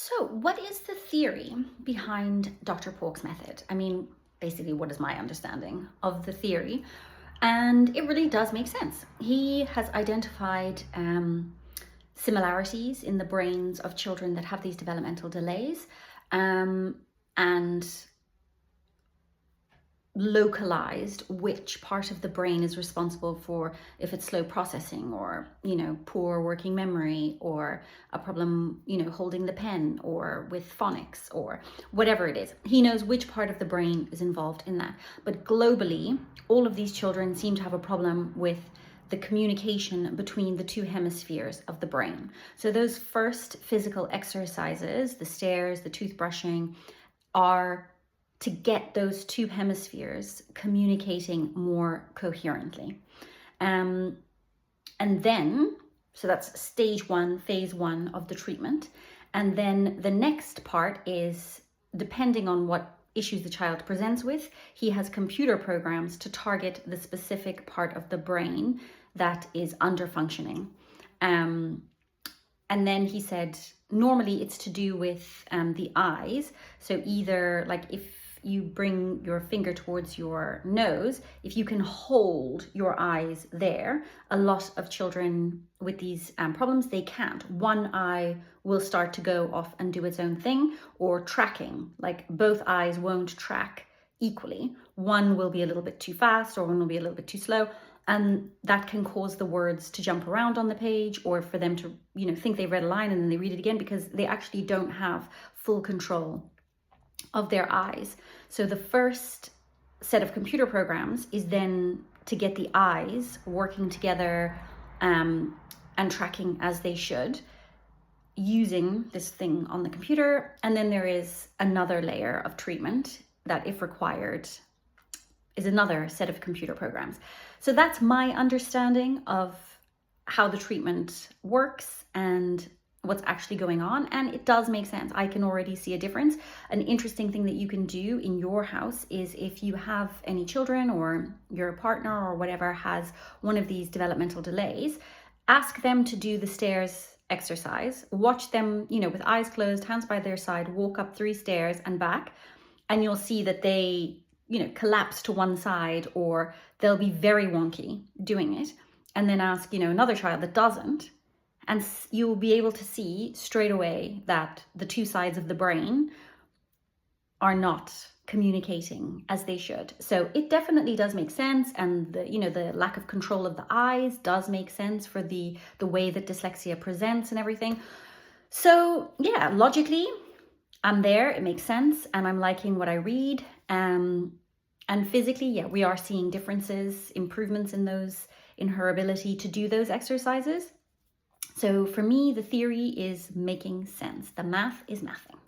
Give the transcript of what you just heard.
So, what is the theory behind Dr. Pauc's method? I mean, basically, what is my understanding of the theory? And it really does make sense. He has identified similarities in the brains of children that have these developmental delays, and localized which part of the brain is responsible for if it's slow processing or poor working memory or a problem holding the pen or with phonics or whatever it is. He knows which part of the brain is involved in that. But globally, all of these children seem to have a problem with the communication between the two hemispheres of the brain. So those first physical exercises, the stairs, the toothbrushing, are to get those two hemispheres communicating more coherently. And then, so that's stage one, phase one of the treatment. And then the next part is, depending on what issues the child presents with, he has computer programs to target the specific part of the brain that is under functioning. And then he said, normally it's to do with the eyes. So either like if you bring your finger towards your nose, if you can hold your eyes there, a lot of children with these problems, they can't. One eye will start to go off and do its own thing, or tracking, like both eyes won't track equally. One will be a little bit too fast or one will be a little bit too slow. And that can cause the words to jump around on the page, or for them to, think they read a line and then they read it again because they actually don't have full control of their eyes. So the first set of computer programs is then to get the eyes working together and tracking as they should using this thing on the computer. And then there is another layer of treatment that, if required, is another set of computer programs. So that's my understanding of how the treatment works and what's actually going on. And it does make sense. I can already see a difference. An interesting thing that you can do in your house is, if you have any children or your partner or whatever has one of these developmental delays, ask them to do the stairs exercise. Watch them, with eyes closed, hands by their side, walk up 3 stairs and back. And you'll see that they collapse to one side, or they'll be very wonky doing it. And then ask, another child that doesn't, and you'll be able to see straight away that the two sides of the brain are not communicating as they should. So it definitely does make sense. And the lack of control of the eyes does make sense for the way that dyslexia presents and everything. So yeah, logically, I'm there, it makes sense, and I'm liking what I read. And physically, yeah, we are seeing differences, improvements in her ability to do those exercises. So for me, the theory is making sense. The math is mathing.